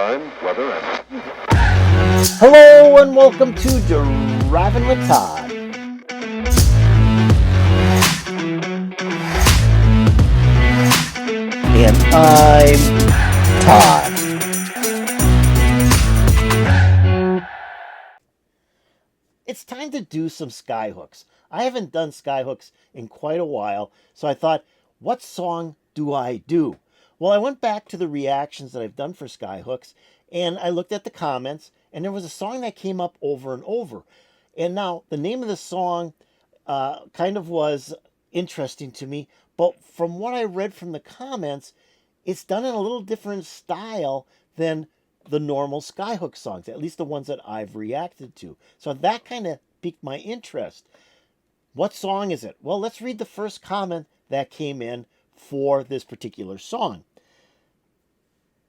time, weather, and... Hello and welcome to Driving with Todd. And I'm Todd. It's time to do some Skyhooks. I haven't done Skyhooks in quite a while, so I thought, what song do I do? Well, I went back to the reactions that I've done for Skyhooks, and I looked at the comments, and there was a song that came up over and over. And now, the name of the song kind of was interesting to me, but from what I read from the comments, it's done in a little different style than the normal Skyhook songs, at least the ones that I've reacted to. So that kind of piqued my interest. What song is it? Well, let's read the first comment that came in for this particular song.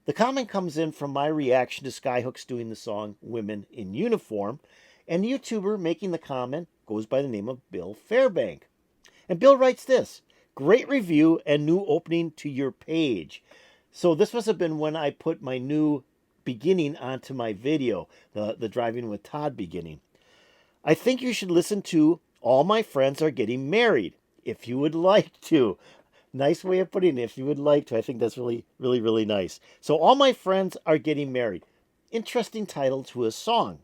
The comment comes in from my reaction to Skyhooks doing the song Women in Uniform, and the YouTuber making the comment goes by the name of Bill Fairbank. And Bill writes this: great review and new opening to your page. So this must have been when I put my new beginning onto my video, the Driving with Todd beginning. I think you should listen to All My Friends Are Getting Married, if you would like to. Nice way of putting it, if you would like to. I think that's really, really, really nice. So All My Friends Are Getting Married. Interesting title to a song.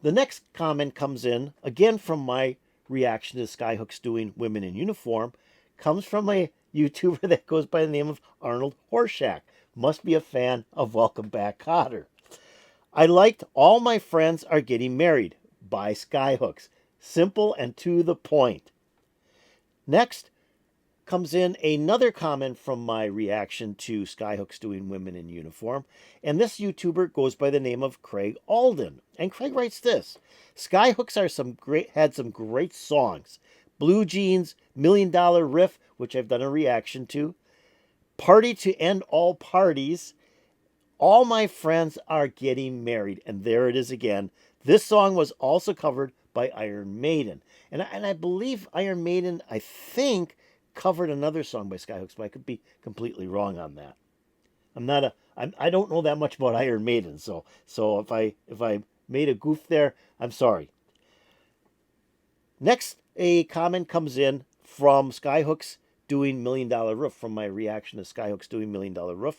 The next comment comes in, again from my reaction to Skyhooks doing Women in Uniform, comes from a YouTuber that goes by the name of Arnold Horshack. Must be a fan of Welcome Back, Kotter. I liked All My Friends Are Getting Married by Skyhooks. Simple and to the point. Next comes in another comment from my reaction to Skyhooks doing Women in Uniform, and this YouTuber goes by the name of Craig Alden. And Craig writes this: Skyhooks had some great songs. Blue Jeans, $1 Million Riff, which I've done a reaction to. Party to End All Parties. All My Friends Are Getting Married. And there it is again. This song was also covered by Iron Maiden. And I believe Iron Maiden, I think, covered another song by Skyhooks, but I could be completely wrong on that. I don't know that much about Iron Maiden, so if I made a goof there, I'm sorry. Next, a comment comes in from Skyhooks doing $1 Million Riff, from my reaction to Skyhooks doing $1 Million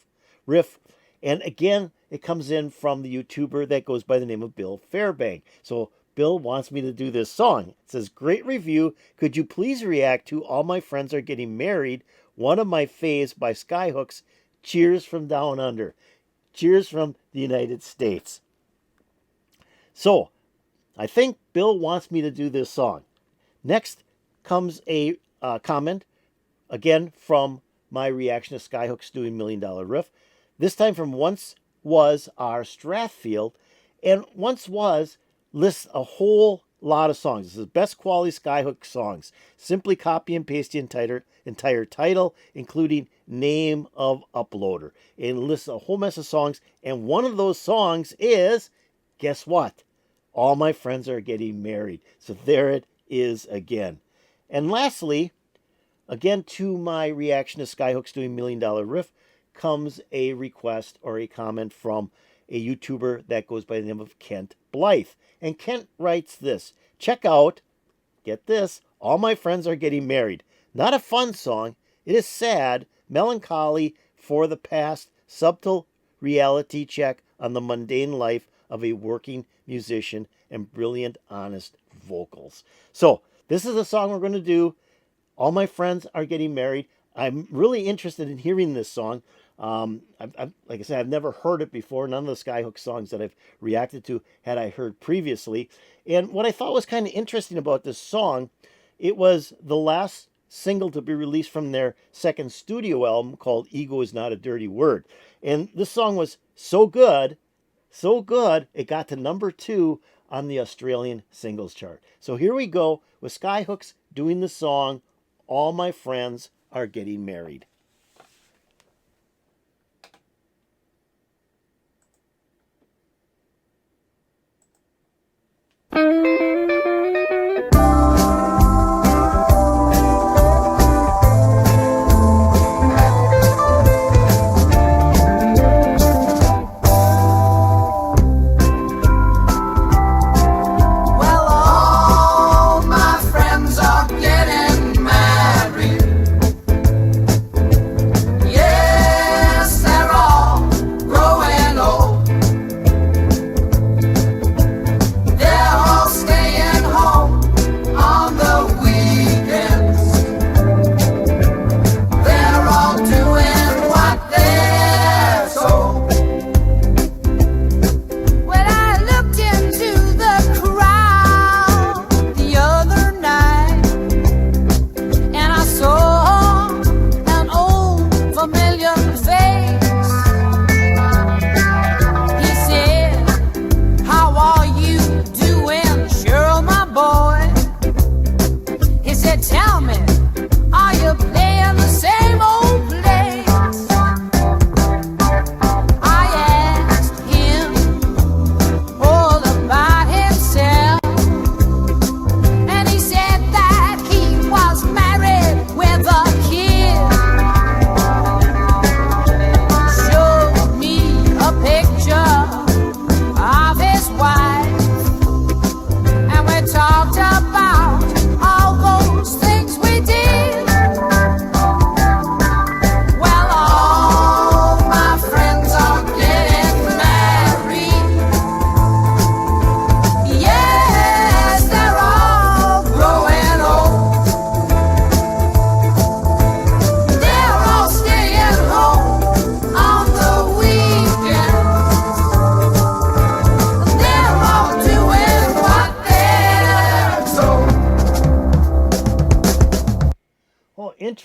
Riff. And again, it comes in from the YouTuber that goes by the name of Bill Fairbank. So Bill wants me to do this song. It says, great review. Could you please react to All My Friends Are Getting Married, one of my faves by Skyhooks. Cheers from down under. Cheers from the United States. So, I think Bill wants me to do this song. Next comes a comment, again from my reaction to Skyhooks doing $1 Million Riff. This time from Once Was Our Strathfield. And Once Was lists a whole lot of songs. This is best quality Skyhook songs. Simply copy and paste the entire title, including name of uploader. It lists a whole mess of songs, and one of those songs is, guess what? All My Friends Are Getting Married. So there it is again. And lastly, again to my reaction to Skyhooks doing $1 Million Riff, comes a request or a comment from a YouTuber that goes by the name of Kent Blythe. And Kent writes this: check out, get this, All My Friends Are Getting Married. Not a fun song. It is sad, melancholy for the past, subtle reality check on the mundane life of a working musician, and brilliant, honest vocals. So, this is the song we're going to do. All My Friends Are Getting Married. I'm really interested in hearing this song. Like I said, I've never heard it before. None of the Skyhook songs that I've reacted to had I heard previously. And what I thought was kind of interesting about this song, it was the last single to be released from their second studio album called Ego Is Not a Dirty Word. And this song was so good, it got to number 2 on the Australian singles chart. So here we go with Skyhooks doing the song All My Friends Are Getting Married.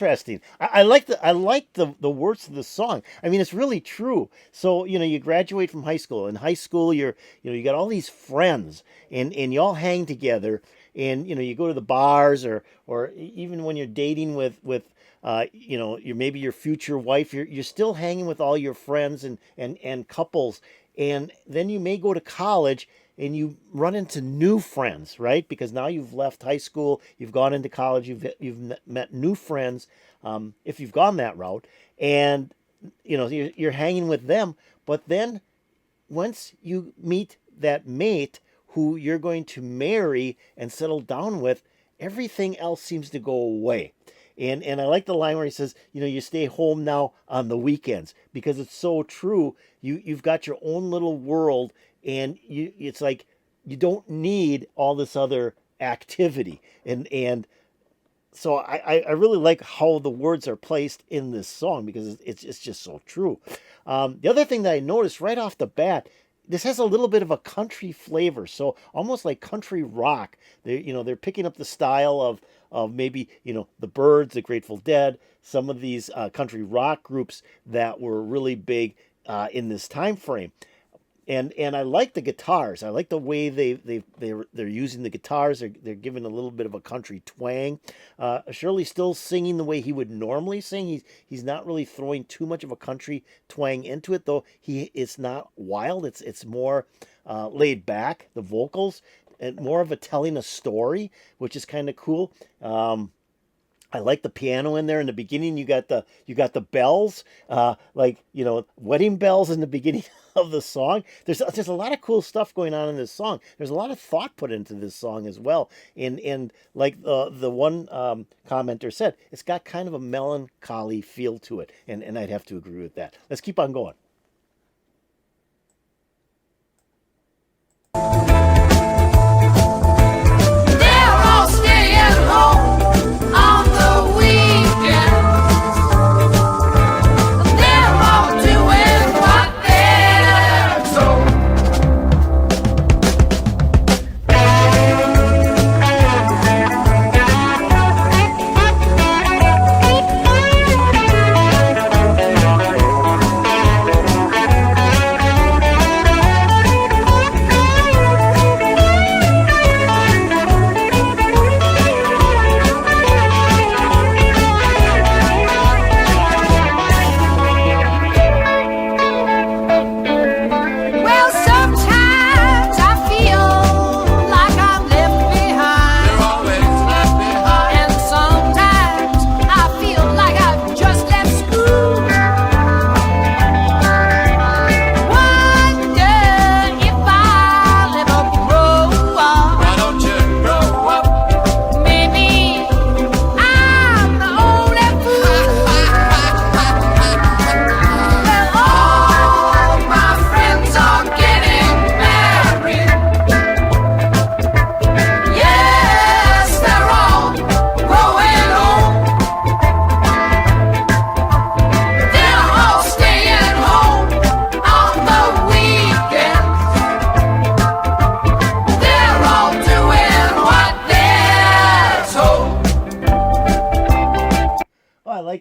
interesting. I like the words of the song. I mean, it's really true. So you graduate from high school. In high school, you got all these friends, and you all hang together, and you go to the bars, or even when you're dating with maybe your future wife, you're still hanging with all your friends and couples, and then you may go to college and you run into new friends, right? Because now you've left high school, you've gone into college, you've met new friends, if you've gone that route, and you're hanging with them. But then once you meet that mate who you're going to marry and settle down with, everything else seems to go away. And I like the line where he says, you stay home now on the weekends, because it's so true. You've got your own little world, and it's like you don't need all this other activity. And so I really like how the words are placed in this song, because it's just so true. The other thing that I noticed right off the bat, this has a little bit of a country flavor, so almost like country rock. They're picking up the style of maybe the Byrds, the Grateful Dead, some of these country rock groups that were really big in this time frame. And I like the guitars. I like the way they're using the guitars. They're giving a little bit of a country twang. Shirley's still singing the way he would normally sing. He's not really throwing too much of a country twang into it, though. It's not wild. It's more laid back. The vocals, and more of a telling a story, which is kind of cool. I like the piano in there. In the beginning, you got the bells, wedding bells in the beginning of the song. There's a lot of cool stuff going on in this song. There's a lot of thought put into this song as well. And like the one commenter said, it's got kind of a melancholy feel to it, and I'd have to agree with that. Let's keep on going.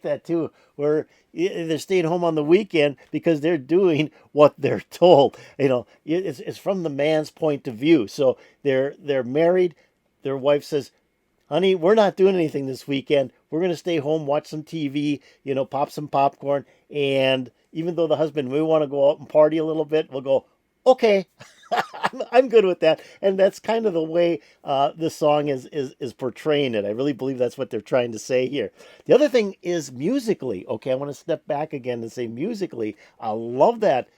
That too, where they're staying home on the weekend because they're doing what they're told. It's from the man's point of view. So they're married. Their wife says, "Honey, we're not doing anything this weekend. We're going to stay home, watch some TV, pop some popcorn." And even though the husband, we want to go out and party a little bit, we'll go, okay. I'm good with that. And that's kind of the way this song is portraying it. I really believe that's what they're trying to say here. The other thing is musically. Okay, I want to step back again and say musically, I love that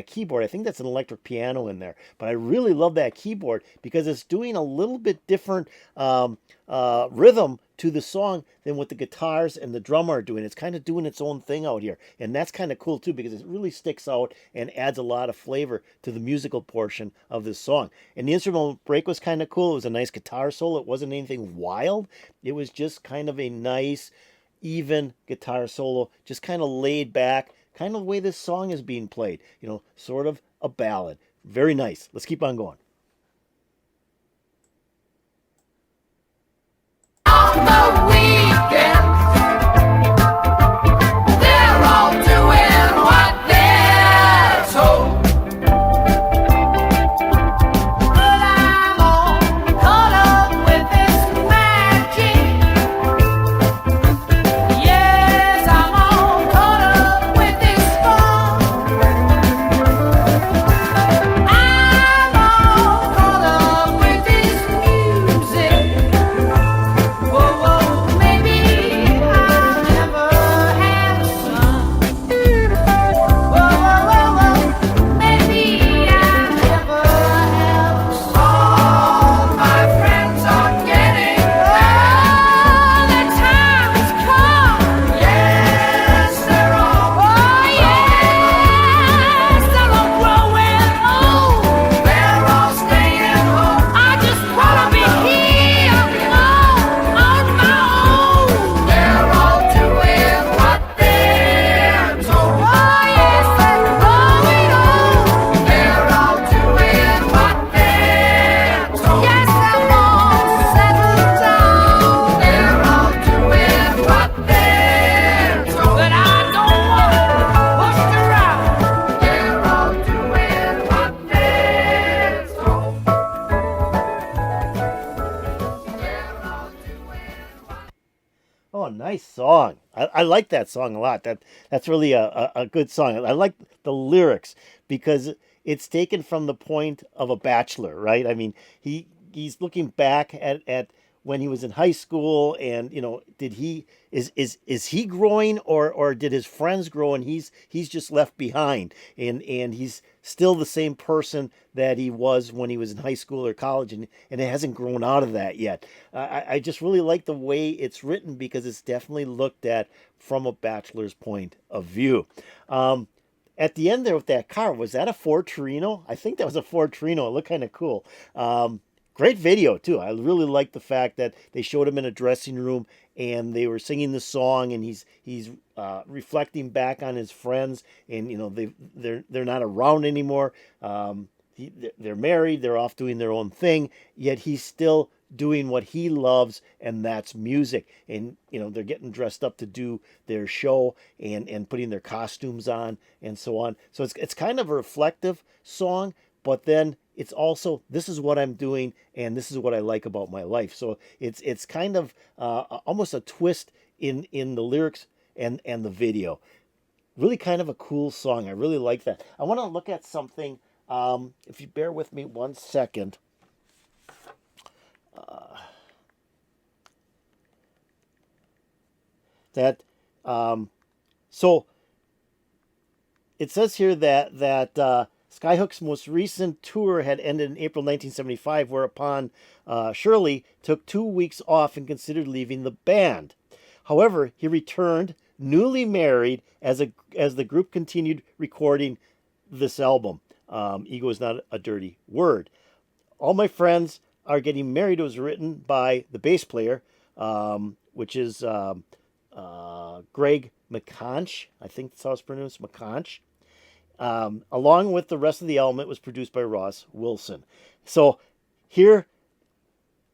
keyboard. I think that's an electric piano in there. But I really love that keyboard because it's doing a little bit different rhythm to the song than what the guitars and the drummer are doing. It's kind of doing its own thing out here. And that's kind of cool too, because it really sticks out and adds a lot of flavor to the musical portion of this song. And the instrumental break was kind of cool. It was a nice guitar solo. It wasn't anything wild. It was just kind of a nice, even guitar solo, just kind of laid back, kind of the way this song is being played. Sort of a ballad. Very nice. Let's keep on going. On the weekend Nice song. I like that song a lot. That's really a good song. I like the lyrics because it's taken from the point of a bachelor, right? I mean, he's looking back at when he was in high school, and did he is he growing, or did his friends grow and he's just left behind, and he's still the same person that he was when he was in high school or college, and it hasn't grown out of that yet. I just really like the way it's written because it's definitely looked at from a bachelor's point of view. At the end there with that car, was that a Ford Torino? I think that was a Ford Torino. It looked kind of cool. Great video too. I really like the fact that they showed him in a dressing room and they were singing the song, and he's reflecting back on his friends, and they're not around anymore. They're married. They're off doing their own thing. Yet he's still doing what he loves, and that's music. And they're getting dressed up to do their show and putting their costumes on and so on. So it's kind of a reflective song, but then it's also, this is what I'm doing and this is what I like about my life. So it's kind of almost a twist in the lyrics and the video. Really kind of a cool song. I really like that. I want to look at something. If you bear with me 1 second. So it says here that Skyhooks' most recent tour had ended in April 1975, whereupon Shirley took 2 weeks off and considered leaving the band. However, he returned newly married as the group continued recording this album. Ego is not a dirty word. All My Friends Are Getting Married was written by the bass player, which is Greg Macainsh. I think that's how it's pronounced, Macainsh. Along with the rest of the album, it was produced by Ross Wilson. So here,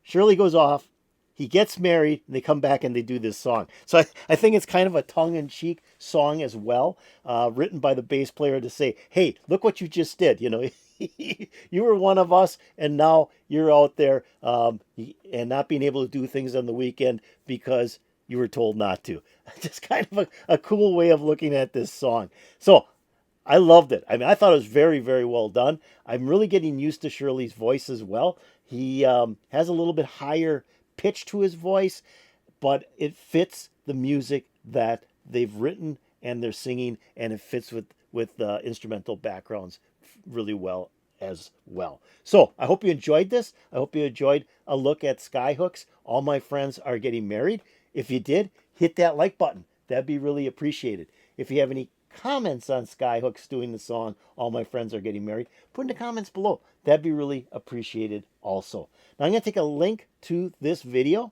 Shirley goes off, he gets married, and they come back and they do this song. So I think it's kind of a tongue-in-cheek song as well, written by the bass player to say, hey, look what you just did. You were one of us, and now you're out there and not being able to do things on the weekend because you were told not to. Just kind of a cool way of looking at this song. So I loved it. I mean, I thought it was very, very well done. I'm really getting used to Shirley's voice as well. He has a little bit higher pitch to his voice, but it fits the music that they've written and they're singing, and it fits with the instrumental backgrounds really well as well. So I hope you enjoyed this. I hope you enjoyed a look at Skyhooks. All My Friends Are Getting Married. If you did, hit that like button. That'd be really appreciated. If you have any comments on Skyhooks doing the song All My Friends Are Getting Married, put in the comments below. That'd be really appreciated also. Now I'm going to take a link to this video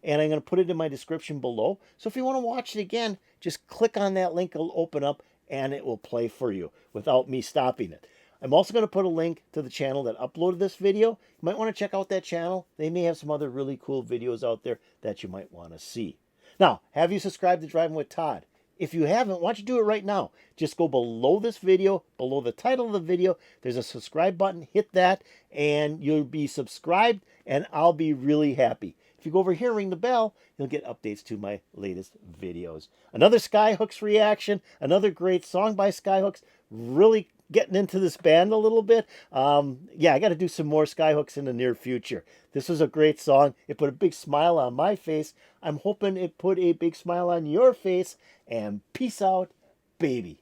and I'm going to put it in my description below. So if you want to watch it again, just click on that link. It'll open up and it will play for you without me stopping it. I'm also going to put a link to the channel that uploaded this video. You might want to check out that channel. They may have some other really cool videos out there that you might want to see. Now, have you subscribed to Driving with Todd? If you haven't, why don't you do it right now? Just go below this video, below the title of the video. There's a subscribe button. Hit that, and you'll be subscribed, and I'll be really happy. If you go over here and ring the bell, you'll get updates to my latest videos. Another Skyhooks reaction, another great song by Skyhooks. Really getting into this band a little bit. Yeah, I got to do some more Skyhooks in the near future. This was a great song. It put a big smile on my face. I'm hoping it put a big smile on your face. And peace out, baby.